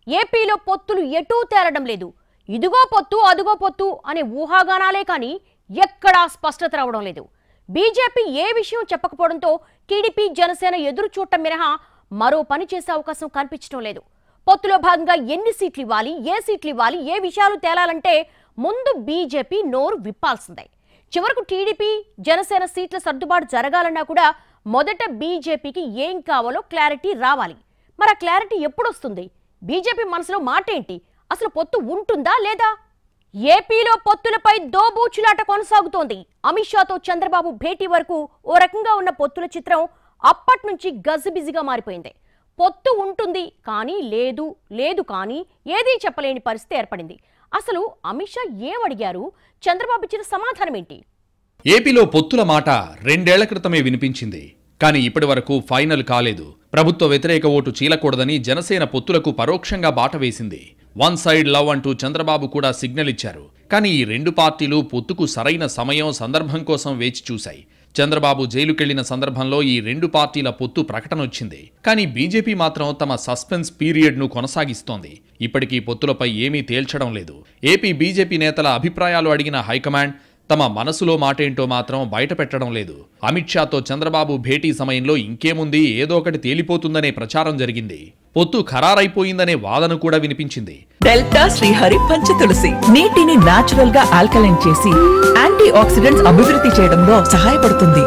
ఏపీలో పొత్తులు ఎటూ తేలడం లేదు. ఇదిగో పొత్తు అదిగో పొత్తు అనే ఊహాగానాలే కానీ ఎక్కడా స్పష్టత రావడం లేదు. బీజేపీ ఏ విషయం చెప్పకపోవడంతో టీడీపీ జనసేన ఎదురు చూడటం మినహా మరో పని చేసే అవకాశం కనిపించడం లేదు. పొత్తులో భాగంగా ఎన్ని సీట్లు ఇవ్వాలి, ఏ సీట్లు ఇవ్వాలి, ఏ విషయాలు తేలాలంటే ముందు బీజేపీ నోరు విప్పాల్సిందే. చివరకు టీడీపీ జనసేన సీట్ల సర్దుబాటు జరగాలన్నా కూడా మొదట బీజేపీకి ఏం కావాలో క్లారిటీ రావాలి. మరి ఆ క్లారిటీ ఎప్పుడొస్తుంది? బీజేపీ మనసులో మాట ఏంటి? అసలు పొత్తు ఉంటుందా లేదా? ఏపీలో పొత్తులపై దోబూచులాట కొనసాగుతోంది. అమిత్ షాతో చంద్రబాబు భేటీ వరకు ఓ రకంగా ఉన్న పొత్తుల చిత్రం అప్పటి నుంచి గజిబిజిగా మారిపోయింది. పొత్తు ఉంటుంది కానీ లేదు, లేదు కానీ ఏదీ చెప్పలేని పరిస్థితి ఏర్పడింది. అసలు అమిత్ షా ఏమడిగారు? చంద్రబాబు ఇచ్చిన సమాధానం ఏంటి? ఏపీలో పొత్తుల మాట 2 ఏళ్ల క్రితమే వినిపించింది. కానీ ఇప్పటి వరకు ఫైనల్ కాలేదు. ప్రభుత్వ వ్యతిరేక ఓటు చీలకూడదని జనసేన పొత్తులకు పరోక్షంగా బాట వేసింది. వన్ సైడ్ లవ్ అంటూ చంద్రబాబు కూడా సిగ్నల్ ఇచ్చారు. కానీ ఈ 2 పార్టీలు పొత్తుకు సరైన సమయం, సందర్భం కోసం వేచి చూశాయి. చంద్రబాబు జైలుకెళ్లిన సందర్భంలో ఈ 2 పార్టీల పొత్తు ప్రకటన వచ్చింది. కానీ బీజేపీ మాత్రం తమ సస్పెన్స్ పీరియడ్ను కొనసాగిస్తోంది. ఇప్పటికీ పొత్తులపై ఏమీ తేల్చడం లేదు. ఏపీ బీజేపీ నేతల అభిప్రాయాలు అడిగిన హైకమాండ్ తమ మనసులో మాటేంటో మాత్రం బయట పెట్టడం లేదు. అమిత్ షాతో చంద్రబాబు భేటీ సమయంలో ఇంకేముంది, ఏదో ఒకటి తేలిపోతుందనే ప్రచారం జరిగింది. పొత్తు ఖరారైపోయిందనే వాదన కూడా వినిపించింది. డెల్టా శ్రీహరి పంచతులసి నీటిని న్యాచురల్ గా ఆల్కలైన్ చేసి యాంటీ ఆక్సిడెంట్స్ అభివృద్ధి చేయడంలో సహాయపడుతుంది.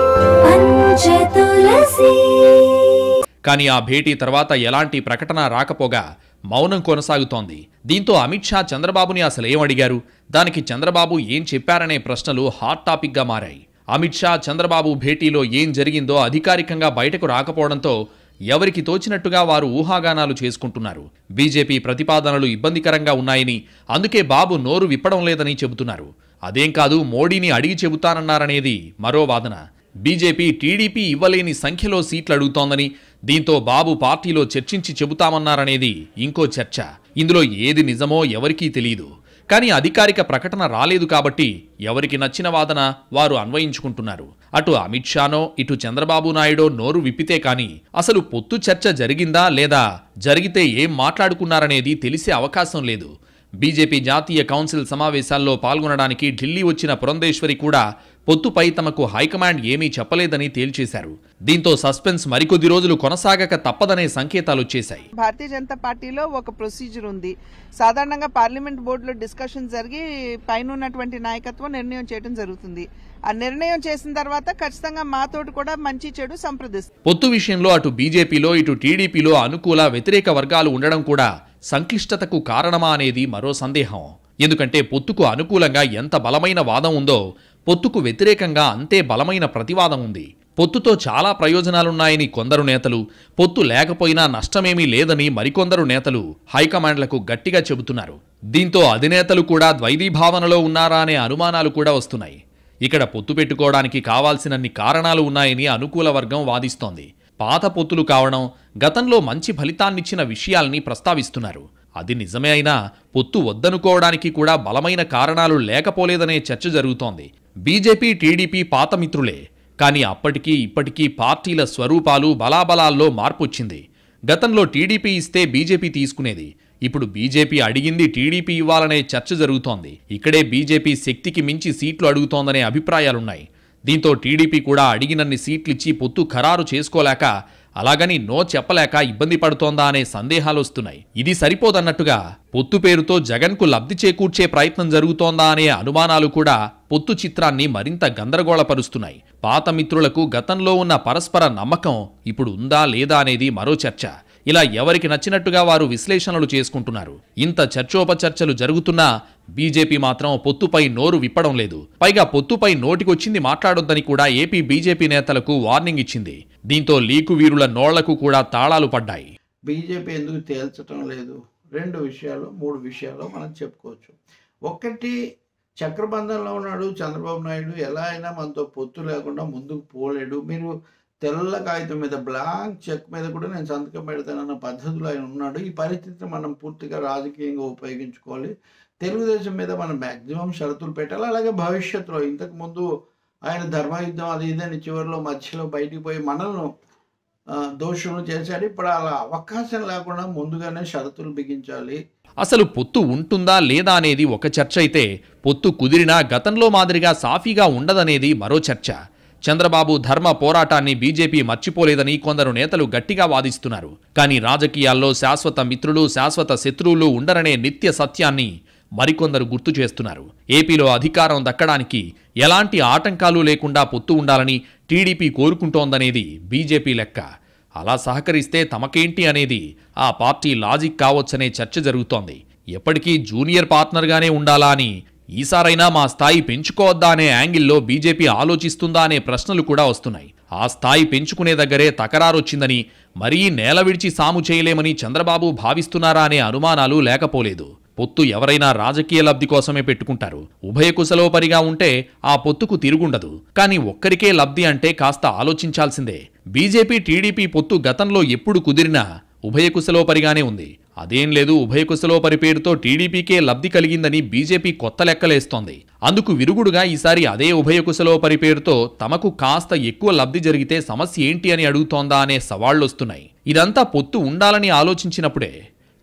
కానీ ఆ భేటీ తర్వాత ఎలాంటి ప్రకటన రాకపోగా మౌనం కొనసాగుతోంది. దీంతో అమిత్ షా చంద్రబాబుని అసలేమడిగారు, దానికి చంద్రబాబు ఏం చెప్పారనే ప్రశ్నలు హాట్ టాపిక్ గా మారాయి. అమిత్ షా చంద్రబాబు భేటీలో ఏం జరిగిందో అధికారికంగా బయటకు రాకపోవడంతో ఎవరికి తోచినట్టుగా వారు ఊహాగానాలు చేసుకుంటున్నారు. బీజేపీ ప్రతిపాదనలు ఇబ్బందికరంగా ఉన్నాయని, అందుకే బాబు నోరు విప్పడం లేదని చెబుతున్నారు. అదేం కాదు, మోడీని అడిగి చెబుతానన్నారనేది మరో వాదన. బీజేపీ టీడీపీ ఇవ్వలేని సంఖ్యలో సీట్లు అడుగుతోందని, దీంతో బాబు పార్టీలో చర్చించి చెబుతామన్నారనేది ఇంకో చర్చ. ఇందులో ఏది నిజమో ఎవరికీ తెలియదు. కానీ అధికారిక ప్రకటన రాలేదు కాబట్టి ఎవరికి నచ్చిన వాదన వారు అన్వయించుకుంటున్నారు. అటు అమిత్ షానో ఇటు చంద్రబాబు నాయుడో నోరు విప్పితే కానీ అసలు పొత్తు చర్చ జరిగిందా లేదా, జరిగితే ఏం మాట్లాడుకున్నారనేది తెలిసే అవకాశం లేదు. బీజేపీ జాతీయ కౌన్సిల్ సమావేశాల్లో పాల్గొనడానికి ఢిల్లీ వచ్చిన పురంధేశ్వరి కూడా పొత్తుపై తమకు హైకమాండ్ ఏమీ చెప్పలేదని తేల్చేశారు. దీంతో సస్పెన్స్ మరికొద్ది రోజులు కొనసాగక తప్పదనే సంకేతాలొచ్చేశాయి. భారతీయ జనతా పార్టీలో ఒక ప్రొసీజర్ ఉంది. సాధారణంగా పార్లమెంట్ బోర్డులో డిస్కషన్ జరిగి పైన ఉన్నటువంటి నాయకత్వం నిర్ణయం చేయడం జరుగుతుంది. ఆ నిర్ణయం చేసిన తర్వాత ఖచ్చితంగా మాతోటి కూడా మంచి చెడు సంప్రదిస్తారు. పొత్తు విషయంలో అటు బీజేపీలో ఇటు టీడీపీలో అనుకూల వ్యతిరేక వర్గాలు ఉండడం కూడా సంక్లిష్టతకు కారణమా అనేది మరో సందేహం. ఎందుకంటే పొత్తుకు అనుకూలంగా ఎంత బలమైన వాదం ఉందో పొత్తుకు వ్యతిరేకంగా అంతే బలమైన ప్రతివాదం ఉంది. పొత్తుతో చాలా ప్రయోజనాలున్నాయని కొందరు నేతలు, పొత్తు లేకపోయినా నష్టమేమీ లేదని మరికొందరు నేతలు హైకమాండ్లకు గట్టిగా చెబుతున్నారు. దీంతో అధినేతలు కూడా ద్వైధీభావనలో ఉన్నారా అనే అనుమానాలు కూడా వస్తున్నాయి. ఇక్కడ పొత్తు పెట్టుకోవడానికి కావాల్సినన్ని కారణాలు ఉన్నాయని అనుకూల వర్గం వాదిస్తోంది. పాత పొత్తులు కావడం, గతంలో మంచి ఫలితాన్నిచ్చిన విషయాల్ని ప్రస్తావిస్తున్నారు. అది నిజమే అయినా పొత్తు వద్దనుకోవడానికి కూడా బలమైన కారణాలు లేకపోలేదనే చర్చ జరుగుతోంది. బీజేపీ టీడీపీ పాత మిత్రులే, కానీ అప్పటికీ ఇప్పటికీ పార్టీల స్వరూపాలు బలాబలాల్లో మార్పొచ్చింది. గతంలో టీడీపీ ఇస్తే బీజేపీ తీసుకునేది, ఇప్పుడు బీజేపీ అడిగింది టీడీపీ ఇవ్వాలనే చర్చ జరుగుతోంది. ఇక్కడే బీజేపీ శక్తికి మించి సీట్లు అడుగుతోందనే అభిప్రాయాలున్నాయి. దీంతో టీడీపీ కూడా అడిగినన్ని సీట్లిచ్చి పొత్తు ఖరారు చేసుకోలేక, అలాగని నో చెప్పలేక ఇబ్బంది పడుతోందా అనే సందేహాలొస్తున్నాయి. ఇది సరిపోదన్నట్టుగా పొత్తు పేరుతో జగన్కు లబ్ధి చేకూర్చే ప్రయత్నం జరుగుతోందా అనే అనుమానాలు కూడా పొత్తు చిత్రాన్ని మరింత గందరగోళపరుస్తున్నాయి. పాత మిత్రులకు గతంలో ఉన్న పరస్పర నమ్మకం ఇప్పుడు ఉందా లేదా అనేది మరో చర్చ. ఇలా ఎవరికి నచ్చినట్టుగా వారు విశ్లేషణలు చేసుకుంటున్నారు. ఇంత చర్చోపచర్చలు జరుగుతున్నా బీజేపీ మాత్రం పొత్తుపై నోరు విప్పడం లేదు. పైగా పొత్తుపై నోటికొచ్చింది మాట్లాడొద్దని కూడా ఏపీ బీజేపీ నేతలకు వార్నింగ్ ఇచ్చింది. దీంతో లీకు వీరుల నోళ్లకు కూడా తాళాలు పడ్డాయి. బీజేపీ ఎందుకు తేల్చడం లేదు? 2 విషయాలు 3 విషయాలు మనం చెప్పుకోవచ్చు. ఒకటి, చక్రబంధంలో ఉన్నాడు చంద్రబాబు నాయుడు. ఎలా అయినా మనతో పొత్తు లేకుండా ముందుకు పోలేడు. మీరు తెల్ల కాగితం మీద, బ్లాంక్ చెక్ మీద కూడా నేను సంతకం పెడతానన్న పద్ధతిలో ఆయన ఉన్నాడు. ఈ పరిస్థితిని మనం పూర్తిగా రాజకీయంగా ఉపయోగించుకోవాలి. తెలుగుదేశం మీద మనం మ్యాక్సిమం షరతులు పెట్టాలి. అలాగే భవిష్యత్తులో ఇంతకుముందు ఆయన ధర్మయుద్ధం అది ఇదని చివరిలో మధ్యలో బయటికి పోయి మనల్ని దోషులు చేశారు. ఇప్పుడు అలా అవకాశం లేకుండా ముందుగానే షరతులు బిగించాలి. అసలు పొత్తు ఉంటుందా లేదా అనేది ఒక చర్చ అయితే, పొత్తు కుదిరినా గతంలో మాదిరిగా సాఫీగా ఉండదనేది మరో చర్చ. చంద్రబాబు ధర్మ పోరాటాన్ని బీజేపీ మర్చిపోలేదని కొందరు నేతలు గట్టిగా వాదిస్తున్నారు. కానీ రాజకీయాల్లో శాశ్వత మిత్రులు, శాశ్వత శత్రువులు ఉండరనే నిత్య సత్యాన్ని మరికొందరు గుర్తు చేస్తున్నారు. ఏపీలో అధికారం దక్కడానికి ఎలాంటి ఆటంకాలు లేకుండా పొత్తు ఉండాలని టీడీపీ కోరుకుంటోందనేది బీజేపీ లెక్క. అలా సహకరిస్తే తమకేంటి అనేది ఆ పార్టీ లాజిక్ కావచ్చనే చర్చ జరుగుతోంది. ఎప్పటికీ జూనియర్ పార్ట్నర్గానే ఉండాలా అని, ఈసారైనా మా స్థాయి పెంచుకోవద్దా అనే యాంగిల్లో బీజేపీ ఆలోచిస్తుందా అనే ప్రశ్నలు కూడా వస్తున్నాయి. ఆ స్థాయి పెంచుకునే దగ్గరే తకరారొచ్చిందని, మరీ నేల విడిచి సాము చేయలేమని చంద్రబాబు భావిస్తున్నారా అనే అనుమానాలు లేకపోలేదు. పొత్తు ఎవరైనా రాజకీయ లబ్ధి కోసమే పెట్టుకుంటారు. ఉభయ కుశలోపరిగా ఉంటే ఆ పొత్తుకు తిరుగుండదు. కానీ ఒక్కరికే లబ్ధి అంటే కాస్త ఆలోచించాల్సిందే. బీజేపీ టీడీపీ పొత్తు గతంలో ఎప్పుడు కుదిరినా ఉభయ కుశలోపరిగానే ఉంది. అదేం లేదు, ఉభయ కుశలోపరి పేరుతో టీడీపీకే లబ్ధి కలిగిందని బీజేపీ కొత్త లెక్కలేస్తోంది. అందుకు విరుగుడుగా ఈసారి అదే ఉభయ కుశలోపరి పేరుతో తమకు కాస్త ఎక్కువ లబ్ధి జరిగితే సమస్య ఏంటి అని అడుగుతోందా అనే సవాళ్లొస్తున్నాయి. ఇదంతా పొత్తు ఉండాలని ఆలోచించినప్పుడే.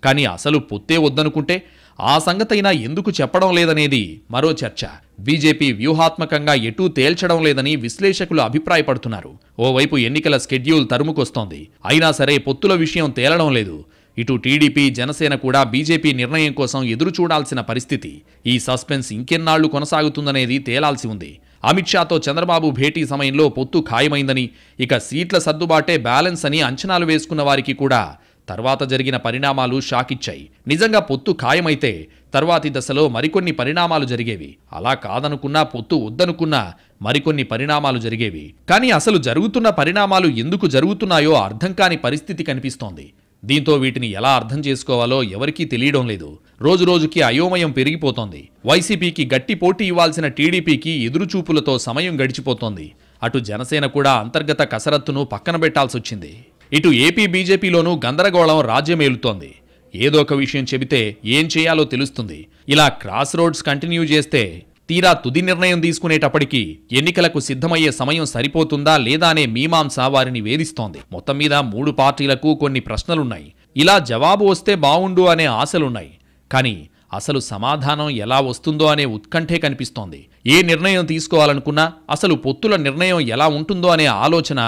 కానీ అసలు పొత్తే వద్దనుకుంటే ఆ సంగతైనా ఎందుకు చెప్పడం లేదనేది మరో చర్చ. బీజేపీ వ్యూహాత్మకంగా ఎటూ తేల్చడం లేదని విశ్లేషకులు అభిప్రాయపడుతున్నారు. ఓవైపు ఎన్నికల స్కెడ్యూల్ తరుముకొస్తోంది. అయినా సరే పొత్తుల విషయం తేలడం లేదు. ఇటు టీడీపీ, జనసేన కూడా బీజేపీ నిర్ణయం కోసం ఎదురు చూడాల్సిన పరిస్థితి. ఈ సస్పెన్స్ ఇంకెన్నాళ్లు కొనసాగుతుందనేది తేలాల్సి ఉంది. అమిత్ షాతో చంద్రబాబు భేటీ సమయంలో పొత్తు ఖాయమైందని, ఇక సీట్ల సర్దుబాటే బ్యాలెన్స్ అని అంచనాలు వేసుకున్న వారికి కూడా తర్వాత జరిగిన పరిణామాలు షాకిచ్చాయి. నిజంగా పొత్తు ఖాయమైతే తర్వాతి దశలో మరికొన్ని పరిణామాలు జరిగేవి. అలా కాదనుకున్నా, పొత్తు వద్దనుకున్నా మరికొన్ని పరిణామాలు జరిగేవి. కానీ అసలు జరుగుతున్న పరిణామాలు ఎందుకు జరుగుతున్నాయో అర్థం కాని పరిస్థితి కనిపిస్తోంది. దీంతో వీటిని ఎలా అర్థం చేసుకోవాలో ఎవరికీ తెలియడం లేదు. రోజురోజుకి అయోమయం పెరిగిపోతోంది. వైసీపీకి గట్టి పోటీ ఇవ్వాల్సిన టీడీపీకి ఎదురుచూపులతో సమయం గడిచిపోతోంది. అటు జనసేన కూడా అంతర్గత కసరత్తును పక్కన పెట్టాల్సొచ్చింది. ఇటు ఏపీ బీజేపీలోనూ గందరగోళం రాజ్యమేలుతోంది. ఏదో ఒక విషయం చెబితే ఏం చేయాలో తెలుస్తుంది. ఇలా క్రాస్ రోడ్స్ కంటిన్యూ చేస్తే తీరా తుది నిర్ణయం తీసుకునేటప్పటికీ ఎన్నికలకు సిద్ధమయ్యే సమయం సరిపోతుందా లేదా అనే మీమాంస వారిని వేధిస్తోంది. మొత్తం మీద 3 పార్టీలకు కొన్ని ప్రశ్నలున్నాయి. ఇలా జవాబు వస్తే బావుండు అనే ఆశలున్నాయి. కానీ అసలు సమాధానం ఎలా వస్తుందో అనే ఉత్కంఠే కనిపిస్తోంది. ఏ నిర్ణయం తీసుకోవాలనుకున్నా అసలు పొత్తుల నిర్ణయం ఎలా ఉంటుందో అనే ఆలోచన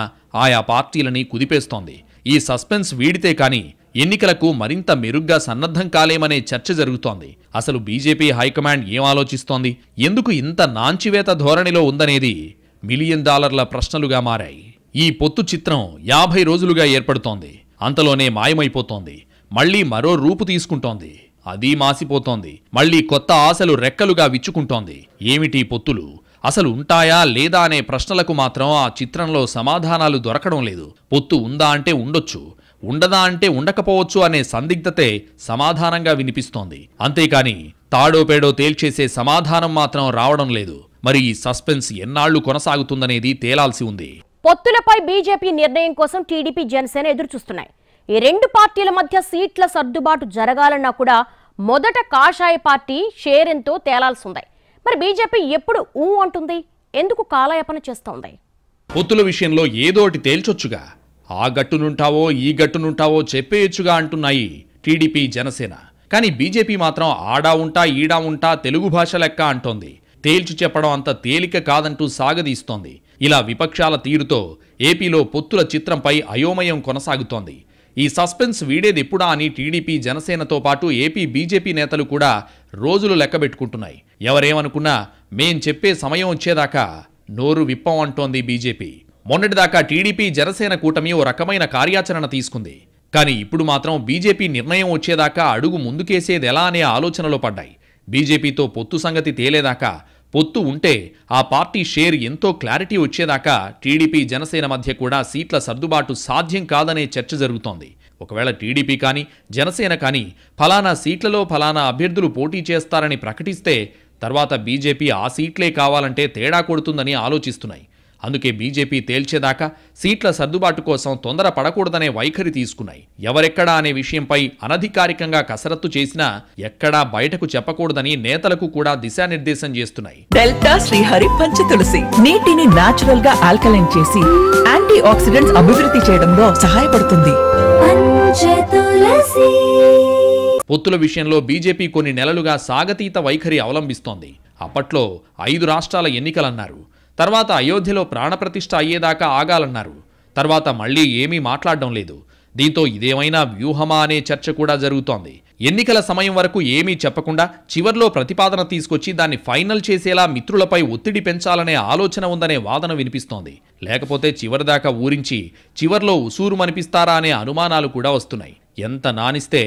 ఆయా పార్టీలని కుదిపేస్తోంది. ఈ సస్పెన్స్ వీడితే కానీ ఎన్నికలకు మరింత మెరుగ్గా సన్నద్ధం కాలేమనే చర్చ జరుగుతోంది. అసలు బీజేపీ హైకమాండ్ ఏం ఆలోచిస్తోంది, ఎందుకు ఇంత నాంచివేత ధోరణిలో ఉందనేది $1 మిలియన్ ప్రశ్నలుగా మారాయి. ఈ పొత్తు చిత్రం 50 రోజులుగా ఏర్పడుతోంది. అంతలోనే మాయమైపోతోంది. మళ్లీ మరో రూపు తీసుకుంటోంది. అది మాసిపోతోంది. మళ్లీ కొత్త ఆశలు రెక్కలుగా విచ్చుకుంటోంది. ఏమిటి పొత్తులు, అసలు ఉంటాయా లేదా అనే ప్రశ్నలకు మాత్రం ఆ చిత్రంలో సమాధానాలు దొరకడం లేదు. పొత్తు ఉందా అంటే ఉండొచ్చు, ఉండదా అంటే ఉండకపోవచ్చు అనే సందిగ్ధతే సమాధానంగా వినిపిస్తోంది. అంతేకాని తాడో పేడో తేల్చేసే సమాధానం మాత్రం రావడం లేదు. మరి ఈ సస్పెన్స్ ఎన్నాళ్లు కొనసాగుతుందనేది తేలాల్సి ఉంది. పొత్తులపై బీజేపీ నిర్ణయం కోసం టీడీపీ, జనసేన ఎదురుచూస్తున్నాయి. ఈ 2 పార్టీల మధ్య సీట్ల సర్దుబాటు జరగాలన్నా కూడా మొదట కాషాయ పార్టీ షేర్ ఎంతో తేలాల్సి ఉంది. మరి బీజేపీ ఎప్పుడు అంటుంది, ఎందుకు కాలయాపన చేస్తోంది? పొత్తుల విషయంలో ఏదోటి తేల్చొచ్చుగా, ఆ గట్టునుంటావో ఈ గట్టునుంటావో చెప్పేయొచ్చుగా అంటున్నాయి టీడీపీ, జనసేన. కానీ బీజేపీ మాత్రం ఆడా ఉంటా ఈడా ఉంటా తెలుగు భాష లెక్క అంటోంది. తేల్చి చెప్పడం అంత తేలిక కాదంటూ సాగదీస్తోంది. ఇలా విపక్షాల తీరుతో ఏపీలో పొత్తుల చిత్రంపై అయోమయం కొనసాగుతోంది. ఈ సస్పెన్స్ వీడేదెప్పుడా అని టీడీపీ, జనసేనతో పాటు ఏపీ బీజేపీ నేతలు కూడా రోజులు లెక్కబెట్టుకుంటున్నాయి. ఎవరేమనుకున్నా మేం చెప్పే సమయం వచ్చేదాకా నోరు విప్పం అంటోంది బీజేపీ. మొన్నటిదాకా టీడీపీ, జనసేన కూటమి ఓ రకమైన కార్యాచరణ తీసుకుంది. కానీ ఇప్పుడు మాత్రం బీజేపీ నిర్ణయం వచ్చేదాకా అడుగు ముందుకేసేదెలా అనే ఆలోచనలో పడ్డాయి. బీజేపీతో పొత్తు సంగతి తేలేదాకా, పొత్తు ఉంటే ఆ పార్టీ షేర్ ఎంతో క్లారిటీ వచ్చేదాకా టీడీపీ, జనసేన మధ్య కూడా సీట్ల సర్దుబాటు సాధ్యం కాదనే చర్చ జరుగుతోంది. ఒకవేళ టీడీపీ కానీ, జనసేన కానీ ఫలానా సీట్లలో ఫలానా అభ్యర్థులు పోటీ చేస్తారని ప్రకటిస్తే తర్వాత బీజేపీ ఆ సీట్లే కావాలంటే తేడా కొడుతుందని ఆలోచిస్తున్నాయి. అందుకే బీజేపీ తేల్చేదాకా సీట్ల సర్దుబాటు కోసం తొందర పడకూడదనే వైఖరి తీసుకున్నాయి. ఎవరెక్కడా అనే విషయంపై అనధికారికంగా కసరత్తు చేసినా ఎక్కడా బయటకు చెప్పకూడదని నేతలకు కూడా దిశానిర్దేశం చేస్తున్నాయి. డెల్టా శ్రీహరి పంచతులసి నీటిని న్యాచురల్ గా ఆల్కలైన్ చేసి యాంటీ ఆక్సిడెంట్స్ అభివృద్ధి చేయడంలో సహాయపడుతుంది. పొత్తుల విషయంలో బీజేపీ కొన్ని నెలలుగా సాగతీత వైఖరి అవలంబిస్తోంది. అప్పట్లో 5 రాష్ట్రాల ఎన్నికలన్నారు, తర్వాత అయోధ్యలో ప్రాణప్రతిష్ఠ అయ్యేదాకా ఆగాలన్నారు, తర్వాత మళ్లీ ఏమీ మాట్లాడడం లేదు. దీంతో ఇదేమైనా వ్యూహమా అనే చర్చ కూడా జరుగుతోంది. ఎన్నికల సమయం వరకు ఏమీ చెప్పకుండా చివర్లో ప్రతిపాదన తీసుకొచ్చి దాన్ని ఫైనల్ చేసేలా మిత్రులపై ఒత్తిడి పెంచాలనే ఆలోచన ఉందనే వాదన వినిపిస్తోంది. లేకపోతే చివరిదాకా ఊరించి చివర్లో ఉసూరుమనిపిస్తారా అనే అనుమానాలు కూడా వస్తున్నాయి. ఎంత నానిస్తే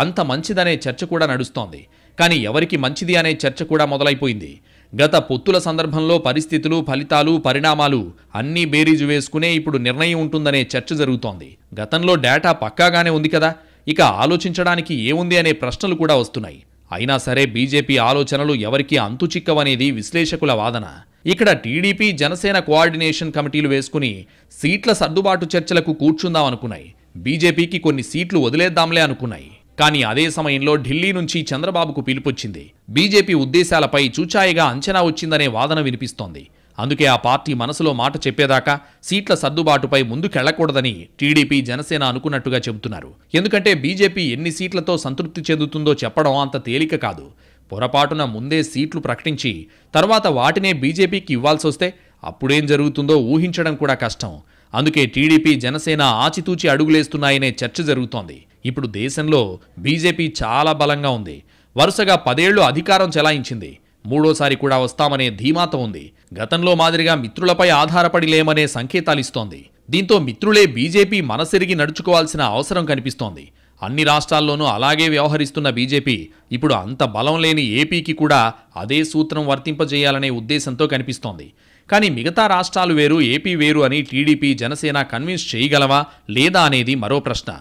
అంత మంచిదనే చర్చ కూడా నడుస్తోంది. కానీ ఎవరికి మంచిది అనే చర్చ కూడా మొదలైపోయింది. గత పొత్తుల సందర్భంలో పరిస్థితులు, ఫలితాలు, పరిణామాలు అన్నీ బేరీజు వేసుకునే ఇప్పుడు నిర్ణయం ఉంటుందనే చర్చ జరుగుతోంది. గతంలో డేటా పక్కాగానే ఉంది కదా, ఇక ఆలోచించడానికి ఏముంది అనే ప్రశ్నలు కూడా వస్తున్నాయి. అయినా సరే బీజేపీ ఆలోచనలు ఎవరికీ అంతుచిక్కవనేది విశ్లేషకుల వాదన. ఇక్కడ టీడీపీ, జనసేన కోఆర్డినేషన్ కమిటీలు వేసుకుని సీట్ల సర్దుబాటు చర్చలకు కూర్చుందామనుకున్నాయి. బీజేపీకి కొన్ని సీట్లు వదిలేద్దాంలే అనుకున్నాయి. కానీ అదే సమయంలో ఢిల్లీ నుంచి చంద్రబాబుకు పిలుపొచ్చింది. బీజేపీ ఉద్దేశాలపై చూచాయిగా అంచనా వచ్చిందనే వాదన వినిపిస్తోంది. అందుకే ఆ పార్టీ మనసులో మాట చెప్పేదాకా సీట్ల సర్దుబాటుపై ముందుకెళ్లకూడదని టీడీపీ, జనసేన అనుకున్నట్టుగా చెబుతున్నారు. ఎందుకంటే బీజేపీ ఎన్ని సీట్లతో సంతృప్తి చెందుతుందో చెప్పడం అంత తేలిక కాదు. పొరపాటున ముందే సీట్లు ప్రకటించి తర్వాత వాటినే బీజేపీకి ఇవ్వాల్సొస్తే అప్పుడేం జరుగుతుందో ఊహించడం కూడా కష్టం. అందుకే టీడీపీ, జనసేన ఆచితూచి అడుగులేస్తున్నాయనే చర్చ జరుగుతోంది. ఇప్పుడు దేశంలో బీజేపీ చాలా బలంగా ఉంది. వరుసగా 10 ఏళ్లు అధికారం చెలాయించింది. మూడోసారి కూడా వస్తామనే ధీమాతో ఉంది. గతంలో మాదిరిగా మిత్రులపై ఆధారపడి లేమనే సంకేతాలిస్తోంది. దీంతో మిత్రులే బీజేపీ మనసెరిగి నడుచుకోవాల్సిన అవసరం కనిపిస్తోంది. అన్ని రాష్ట్రాల్లోనూ అలాగే వ్యవహరిస్తున్న బీజేపీ ఇప్పుడు అంత బలం లేని ఏపీకి కూడా అదే సూత్రం వర్తింపజేయాలనే ఉద్దేశంతో కనిపిస్తోంది. కానీ మిగతా రాష్ట్రాలు వేరు, ఏపీ వేరు అని టీడీపీ, జనసేన కన్విన్స్ చేయగలవా లేదా అనేది మరో ప్రశ్న.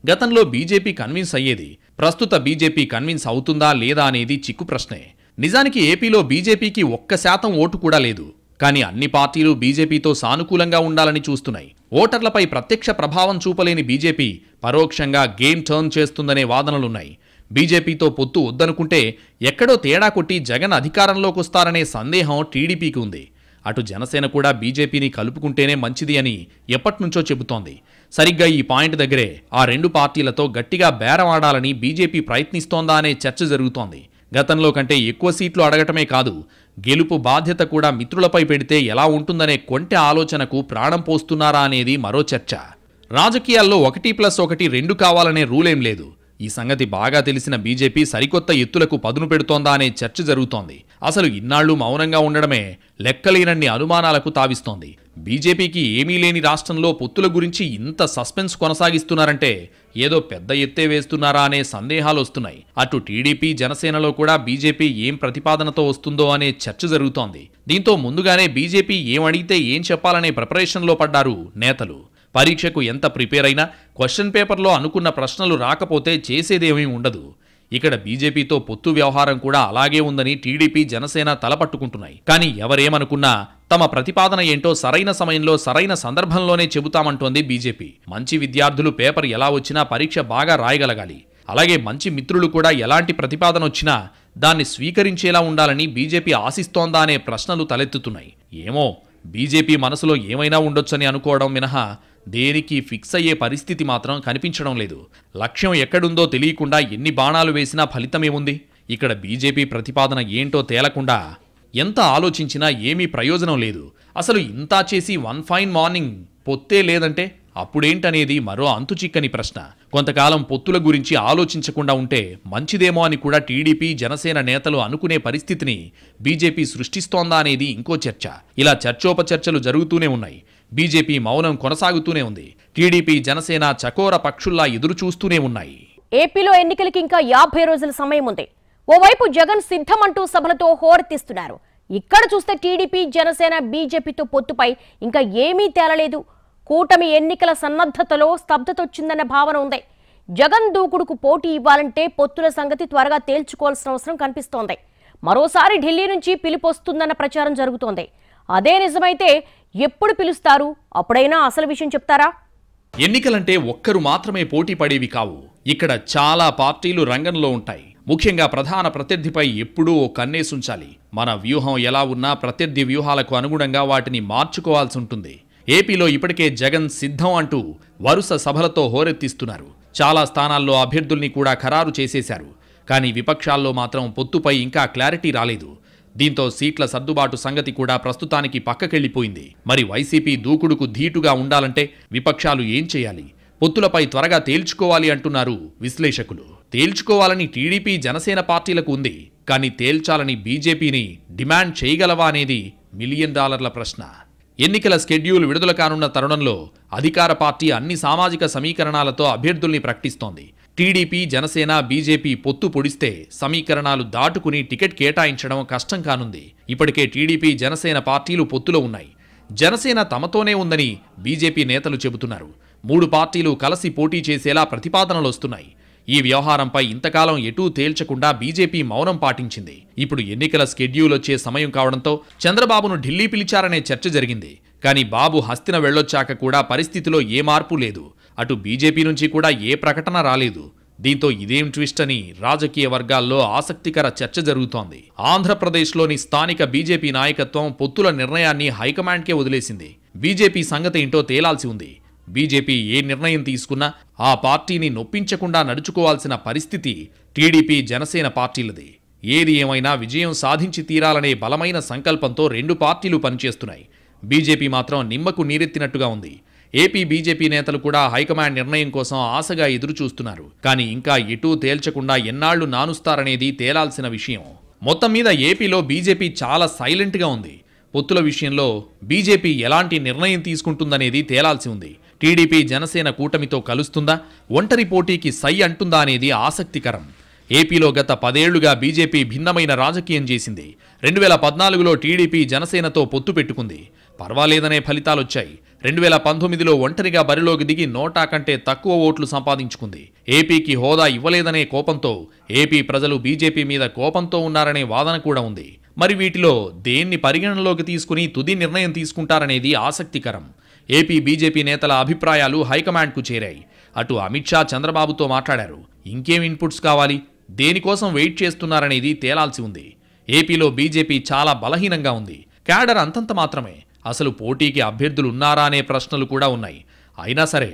గతంలో బీజేపీ కన్విన్స్ అయ్యేది. ప్రస్తుత బీజేపీ కన్విన్స్ అవుతుందా లేదా అనేది చిక్కు ప్రశ్నే. నిజానికి ఏపీలో బీజేపీకి 1% ఓటు కూడా లేదు. కానీ అన్ని పార్టీలు బీజేపీతో సానుకూలంగా ఉండాలని చూస్తున్నాయి. ఓటర్లపై ప్రత్యక్ష ప్రభావం చూపలేని బీజేపీ పరోక్షంగా గేమ్ టర్న్ చేస్తుందనే వాదనలున్నాయి. బీజేపీతో పొత్తు వద్దనుకుంటే ఎక్కడో తేడా కొట్టి జగన్ అధికారంలోకి వస్తారనే సందేహం టీడీపీకి ఉంది. అటు జనసేన కూడా బీజేపీని కలుపుకుంటేనే మంచిది అని ఎప్పటినుంచో చెబుతోంది. సరిగ్గా ఈ పాయింట్ దగ్గరే ఆ 2 పార్టీలతో గట్టిగా బేరం ఆడాలని బీజేపీ ప్రయత్నిస్తోందా అనే చర్చ జరుగుతోంది. గతంలో కంటే ఎక్కువ సీట్లు అడగటమే కాదు, గెలుపు బాధ్యత కూడా మిత్రులపై పెడితే ఎలా ఉంటుందనే కొంటె ఆలోచనకు ప్రాణం పోస్తున్నారా అనేది మరో చర్చ. రాజకీయాల్లో 1+1 2 కావాలనే రూలేం లేదు. ఈ సంగతి బాగా తెలిసిన బీజేపీ సరికొత్త ఎత్తులకు పదును పెడుతోందా అనే చర్చ జరుగుతోంది. అసలు ఇన్నాళ్లు మౌనంగా ఉండడమే లెక్కలేనన్ని అనుమానాలకు తావిస్తోంది. బీజేపీకి ఏమీ లేని రాష్ట్రంలో పొత్తుల గురించి ఇంత సస్పెన్స్ కొనసాగిస్తున్నారంటే ఏదో పెద్ద ఎత్తే వేస్తున్నారా అనే సందేహాలు వస్తున్నాయి. అటు టీడీపీ, జనసేనలో కూడా బీజేపీ ఏం ప్రతిపాదనతో వస్తుందో అనే చర్చ జరుగుతోంది. దీంతో ముందుగానే బీజేపీ ఏం అడిగితే ఏం చెప్పాలనే ప్రిపరేషన్లో పడ్డారు నేతలు. పరీక్షకు ఎంత ప్రిపేర్ అయినా క్వశ్చన్ పేపర్లో అనుకున్న ప్రశ్నలు రాకపోతే చేసేదేమీ ఉండదు. ఇక్కడ బీజేపీతో పొత్తు వ్యవహారం కూడా అలాగే ఉందని టీడీపీ, జనసేన తలపట్టుకుంటున్నాయి. కానీ ఎవరేమనుకున్నా తమ ప్రతిపాదన ఏంటో సరైన సమయంలో, సరైన సందర్భంలోనే చెబుతామంటోంది బీజేపీ. మంచి విద్యార్థులు పేపర్ ఎలా వచ్చినా పరీక్ష బాగా రాయగలగాలి. అలాగే మంచి మిత్రులు కూడా ఎలాంటి ప్రతిపాదన వచ్చినా దాన్ని స్వీకరించేలా ఉండాలని బీజేపీ ఆశిస్తోందా అనే ప్రశ్నలు తలెత్తుతున్నాయి. ఏమో, బీజేపీ మనసులో ఏమైనా ఉండొచ్చని అనుకోవడం మినహా దేనికి ఫిక్స్ అయ్యే పరిస్థితి మాత్రం కనిపించడం లేదు. లక్ష్యం ఎక్కడుందో తెలియకుండా ఎన్ని బాణాలు వేసినా ఫలితమేముంది? ఇక్కడ బీజేపీ ప్రతిపాదన ఏంటో తేలకుండా ఎంత ఆలోచించినా ఏమీ ప్రయోజనం లేదు. అసలు ఇంతా చేసి వన్ ఫైన్ మార్నింగ్ పొత్తే లేదంటే అప్పుడేంటనేది మరో అంతుచిక్కని ప్రశ్న. కొంతకాలం పొత్తుల గురించి ఆలోచించకుండా ఉంటే మంచిదేమో అని కూడా టీడీపీ, జనసేన నేతలు అనుకునే పరిస్థితిని బీజేపీ సృష్టిస్తోందా అనేది ఇంకో చర్చ. ఇలా చర్చోపచర్చలు జరుగుతూనే ఉన్నాయి. బీజేపీ మౌనం కొనసాగుతూనే ఉంది. టీడీపీ, జనసేన చకోర పక్షుల్లా ఎదురు చూస్తూనే ఉన్నాయి. ఏపీలో ఎన్నికలకి ఇంకా 50 రోజుల సమయం ఉంది. ఓవైపు జగన్ సిద్ధమంటూ సభలతో హోరెత్తిస్తున్నారు. ఇక్కడ చూస్తే టీడీపీ, జనసేన, బీజేపీతో పొత్తుపై ఇంకా ఏమీ తేలలేదు. కూటమి ఎన్నికల సన్నద్ధతలో స్తబ్దతొచ్చిందన్న భావన ఉంది. జగన్ దూకుడుకు పోటీ ఇవ్వాలంటే పొత్తుల సంగతి త్వరగా తేల్చుకోవాల్సిన అవసరం కనిపిస్తోంది. మరోసారి ఢిల్లీ నుంచి పిలుపొస్తుందన్న ప్రచారం జరుగుతోంది. అదే నిజమైతే ఎప్పుడు పిలుస్తారు? అప్పుడైనా అసలు విషయం చెప్తారా? ఎన్నికలంటే ఒక్కరు మాత్రమే పోటీ పడేవి కావు. ఇక్కడ చాలా పార్టీలు రంగంలో ఉంటాయి. ముఖ్యంగా ప్రధాన ప్రత్యర్థిపై ఎప్పుడూ ఓ కన్నేసుంచాలి. మన వ్యూహం ఎలా ఉన్నా ప్రత్యర్థి వ్యూహాలకు అనుగుణంగా వాటిని మార్చుకోవాల్సి ఉంటుంది. ఏపీలో ఇప్పటికే జగన్ సిద్ధం అంటూ వరుస సభలతో హోరెత్తిస్తున్నారు. చాలా స్థానాల్లో అభ్యర్థుల్ని కూడా ఖరారు చేసేశారు. కానీ విపక్షాల్లో మాత్రం పొత్తుపై ఇంకా క్లారిటీ రాలేదు. దీంతో సీట్ల సర్దుబాటు సంగతి కూడా ప్రస్తుతానికి పక్కకెళ్లిపోయింది. మరి వైసీపీ దూకుడుకు ధీటుగా ఉండాలంటే విపక్షాలు ఏం చేయాలి? పొత్తులపై త్వరగా తేల్చుకోవాలి అంటున్నారు విశ్లేషకులు. తేల్చుకోవాలని టీడీపీ జనసేన పార్టీలకు ఉంది. కానీ తేల్చాలని బీజేపీని డిమాండ్ చేయగలవా అనేది $1 మిలియన్ ప్రశ్న. ఎన్నికల స్కెడ్యూల్ విడుదల కానున్న తరుణంలో అధికార పార్టీ అన్ని సామాజిక సమీకరణాలతో అభ్యర్థుల్ని ప్రకటిస్తోంది. టీడీపీ జనసేన బీజేపీ పొత్తు పొడిస్తే సమీకరణాలు దాటుకుని టికెట్ కేటాయించడం కష్టం కానుంది. ఇప్పటికే టీడీపీ జనసేన పార్టీలు పొత్తులో ఉన్నాయి. జనసేన తమతోనే ఉందని బీజేపీ నేతలు చెబుతున్నారు. 3 పార్టీలు కలిసి పోటీ చేసేలా ప్రతిపాదనలు వస్తున్నాయి. ఈ వ్యవహారంపై ఇంతకాలం ఎటూ తేల్చకుండా బీజేపీ మౌనం పాటించింది. ఇప్పుడు ఎన్నికల స్కెడ్యూల్ వచ్చే సమయం కావడంతో చంద్రబాబును ఢిల్లీ పిలిచారనే చర్చ జరిగింది. కానీ బాబు హస్తిన వెళ్లొచ్చాక కూడా పరిస్థితిలో ఏ మార్పు లేదు. అటు బీజేపీ నుంచి కూడా ఏ ప్రకటన రాలేదు. దీంతో ఇదేం ట్విస్ట్ అని రాజకీయ వర్గాల్లో ఆసక్తికర చర్చ జరుగుతోంది. ఆంధ్రప్రదేశ్లోని స్థానిక బీజేపీ నాయకత్వం పొత్తుల నిర్ణయాన్ని హైకమాండ్కే వదిలేసింది. బీజేపీ సంగతి ఏంటో తేలాల్సి ఉంది. బీజేపీ ఏ నిర్ణయం తీసుకున్నా ఆ పార్టీని నొప్పించకుండా నడుచుకోవాల్సిన పరిస్థితి టీడీపీ జనసేన పార్టీలది. ఏది ఏమైనా విజయం సాధించి తీరాలనే బలమైన సంకల్పంతో 2 పార్టీలు పనిచేస్తున్నాయి. బీజేపీ మాత్రం నిమ్మకు నీరెత్తినట్టుగా ఉంది. ఏపీ బీజేపీ నేతలు కూడా హైకమాండ్ నిర్ణయం కోసం ఆశగా ఎదురుచూస్తున్నారు. కానీ ఇంకా ఎటూ తేల్చకుండా ఎన్నాళ్లు నానుస్తారనేది తేలాల్సిన విషయం. మొత్తం మీద ఏపీలో బీజేపీ చాలా సైలెంట్గా ఉంది. పొత్తుల విషయంలో బీజేపీ ఎలాంటి నిర్ణయం తీసుకుంటుందనేది తేలాల్సి ఉంది. టీడీపీ జనసేన కూటమితో కలుస్తుందా, ఒంటరి పోటీకి సై అంటుందా అనేది ఆసక్తికరం. ఏపీలో గత 10 ఏళ్లుగా బీజేపీ భిన్నమైన రాజకీయం చేసింది. 2014లో టీడీపీ జనసేనతో పొత్తు పెట్టుకుంది. పర్వాలేదనే ఫలితాలొచ్చాయి. 2019లో ఒంటరిగా బరిలోకి దిగి 100 కంటే తక్కువ ఓట్లు సంపాదించుకుంది. ఏపీకి హోదా ఇవ్వలేదనే కోపంతో ఏపీ ప్రజలు బీజేపీ మీద కోపంతో ఉన్నారనే వాదన కూడా ఉంది. మరి వీటిలో దేన్ని పరిగణనలోకి తీసుకుని తుది నిర్ణయం తీసుకుంటారనేది ఆసక్తికరం. ఏపీ బీజేపీ నేతల అభిప్రాయాలు హైకమాండ్కు చేరాయి. అటు అమిత్ షా చంద్రబాబుతో మాట్లాడారు. ఇంకేం ఇన్పుట్స్ కావాలి, దేనికోసం వెయిట్ చేస్తున్నారనేది తేలాల్సి ఉంది. ఏపీలో బీజేపీ చాలా బలహీనంగా ఉంది. క్యాడర్ అంతంత మాత్రమే. అసలు పోటీకి అభ్యర్థులున్నారా అనే ప్రశ్నలు కూడా ఉన్నాయి. అయినా సరే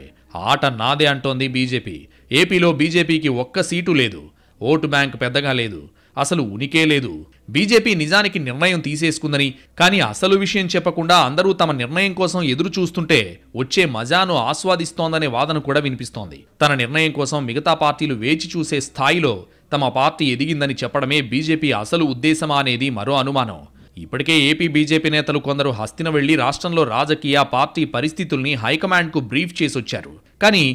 ఆట నాదే అంటోంది బీజేపీ. ఏపీలో బీజేపీకి ఒక్క సీటు లేదు. ఓటు బ్యాంక్ పెద్దగా లేదు. అసలు ఉనికే లేదు. బీజేపీ నిజానికి నిర్ణయం తీసేసుకుందని, కానీ అసలు విషయం చెప్పకుండా అందరూ తమ నిర్ణయం కోసం ఎదురు చూస్తుంటే వచ్చే మజాను ఆస్వాదిస్తోందనే వాదన కూడా వినిపిస్తోంది. తన నిర్ణయం కోసం మిగతా పార్టీలు వేచి చూసే స్థాయిలో తమ పార్టీ ఎదిగిందని చెప్పడమే బీజేపీ అసలు ఉద్దేశమా అనేది మరో అనుమానం. ఇప్పటికే ఏపీ బీజేపీ నేతలు కొందరు హస్తిన వెళ్లి రాష్ట్రంలో రాజకీయ పార్టీ పరిస్థితుల్ని హైకమాండ్కు బ్రీఫ్ చేసొచ్చారు. కానీ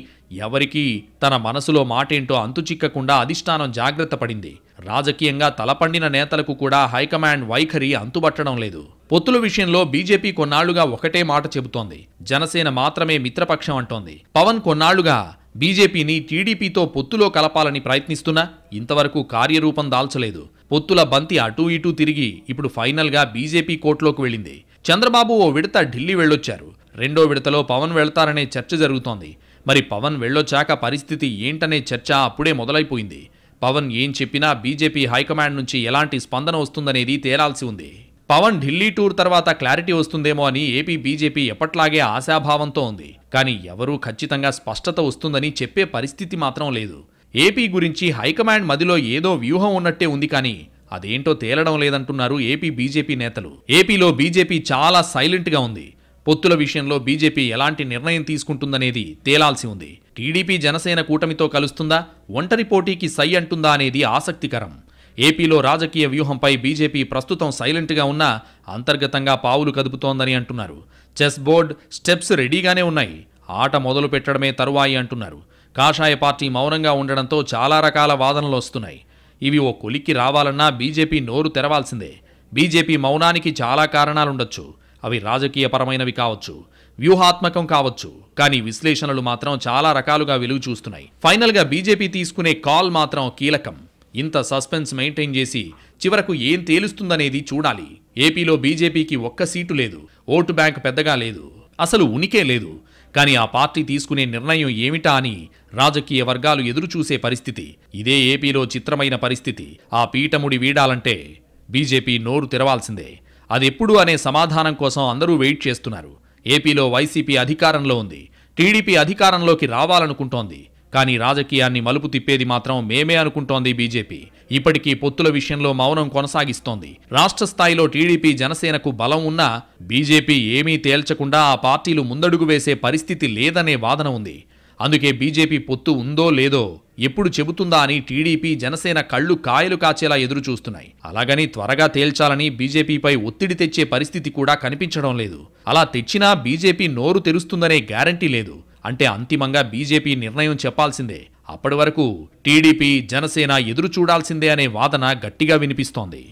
ఎవరికీ తన మనసులో మాటేంటో అంతుచిక్కకుండా అధిష్టానం జాగ్రత్త పడింది. రాజకీయంగా తలపండిన నేతలకు కూడా హైకమాండ్ వైఖరి అంతుబట్టడం లేదు. పొత్తుల విషయంలో బీజేపీ కొన్నాళ్లుగా ఒకటే మాట చెబుతోంది. జనసేన మాత్రమే మిత్రపక్షం అంటోంది. పవన్ కొన్నాళ్లుగా బీజేపీని టీడీపీతో పొత్తులో కలపాలని ప్రయత్నిస్తున్నా ఇంతవరకు కార్యరూపం దాల్చలేదు. పొత్తుల బంతి అటూ ఇటూ తిరిగి ఇప్పుడు ఫైనల్గా బీజేపీ కోర్టులోకి వెళ్ళింది. చంద్రబాబు ఓ విడత ఢిల్లీ వెళ్ళొచ్చారు. 2వ విడతలో పవన్ వెళ్తారనే చర్చ జరుగుతోంది. మరి పవన్ వెళ్ళొచ్చాక పరిస్థితి ఏంటనే చర్చ అప్పుడే మొదలైపోయింది. పవన్ ఏం చెప్పినా బీజేపీ హైకమాండ్ నుంచి ఎలాంటి స్పందన వస్తుందనేది తేలాల్సి ఉంది. పవన్ ఢిల్లీ టూర్ తర్వాత క్లారిటీ వస్తుందేమో అని ఏపీ బీజేపీ ఎప్పట్లాగే ఆశాభావంతో ఉంది. కానీ ఎవరూ ఖచ్చితంగా స్పష్టత వస్తుందని చెప్పే పరిస్థితి మాత్రం లేదు. ఏపీ గురించి హైకమాండ్ మదిలో ఏదో వ్యూహం ఉన్నట్టే ఉంది. కానీ అదేంటో తేలడం లేదంటున్నారు ఏపీ బీజేపీ నేతలు. ఏపీలో బీజేపీ చాలా సైలెంట్గా ఉంది. పొత్తుల విషయంలో బీజేపీ ఎలాంటి నిర్ణయం తీసుకుంటుందనేది తేలాల్సి ఉంది. టీడీపీ జనసేన కూటమితో కలుస్తుందా, ఒంటరి పోటీకి సై అంటుందా అనేది ఆసక్తికరం. ఏపీలో రాజకీయ వ్యూహంపై బీజేపీ ప్రస్తుతం సైలెంట్గా ఉన్నా అంతర్గతంగా పావులు కదుపుతోందని అంటున్నారు. చెస్ బోర్డ్ స్టెప్స్ రెడీగానే ఉన్నాయి. ఆట మొదలు పెట్టడమే తరువాయి అంటున్నారు. కాషాయ పార్టీ మౌనంగా ఉండడంతో చాలా రకాల వాదనలు వస్తున్నాయి. ఇవి ఓ కొలిక్కి రావాలన్నా బీజేపీ నోరు తెరవాల్సిందే. బీజేపీ మౌనానికి చాలా కారణాలుండొచ్చు. అవి రాజకీయపరమైనవి కావచ్చు, వ్యూహాత్మకం కావచ్చు. కానీ విశ్లేషణలు మాత్రం చాలా రకాలుగా వెలుగు చూస్తున్నాయి. ఫైనల్గా బీజేపీ తీసుకునే కాల్ మాత్రం కీలకం. ఇంత సస్పెన్స్ మెయింటైన్ చేసి చివరకు ఏం తేలుస్తుందనేది చూడాలి. ఏపీలో బీజేపీకి ఒక్క సీటు లేదు, ఓటు బ్యాంక్ పెద్దగా లేదు, అసలు ఉనికే లేదు. కానీ ఆ పార్టీ తీసుకునే నిర్ణయం ఏమిటా అని రాజకీయ వర్గాలు ఎదురుచూసే పరిస్థితి. ఇదే ఏపీలో చిత్రమైన పరిస్థితి. ఆ పీఠముడి వీడాలంటే బీజేపీ నోరు తెరవాల్సిందే. అదెప్పుడు అనే సమాధానం కోసం అందరూ వెయిట్ చేస్తున్నారు. ఏపీలో వైసీపీ అధికారంలో ఉంది, టీడీపీ అధికారంలోకి రావాలనుకుంటోంది. కానీ రాజకీయాన్ని మలుపు తిప్పేది మాత్రం మేమే అనుకుంటోంది బీజేపీ. ఇప్పటికీ పొత్తుల విషయంలో మౌనం కొనసాగిస్తోంది. రాష్ట్ర స్థాయిలో టీడీపీ జనసేనకు బలం ఉన్నా బీజేపీ ఏమీ తేల్చకుండా ఆ పార్టీలు ముందడుగు వేసే పరిస్థితి లేదనే వాదన ఉంది. అందుకే బీజేపీ పొత్తు ఉందో లేదో ఎప్పుడు చెబుతుందా అని టీడీపీ జనసేన కళ్ళు కాయలు కాచేలా ఎదురు చూస్తున్నాయి. అలాగని త్వరగా తేల్చాలని బీజేపీపై ఒత్తిడి తెచ్చే పరిస్థితి కూడా కనిపించడం లేదు. అలా తెచ్చినా బీజేపీ నోరు తెరుస్తుందనే గ్యారంటీ లేదు. అంటే అంతిమంగా బీజేపీ నిర్ణయం చెప్పాల్సిందే. అప్పటి వరకు టీడీపీ జనసేన ఎదురు చూడాల్సిందే అనే వాదన గట్టిగా వినిపిస్తోంది.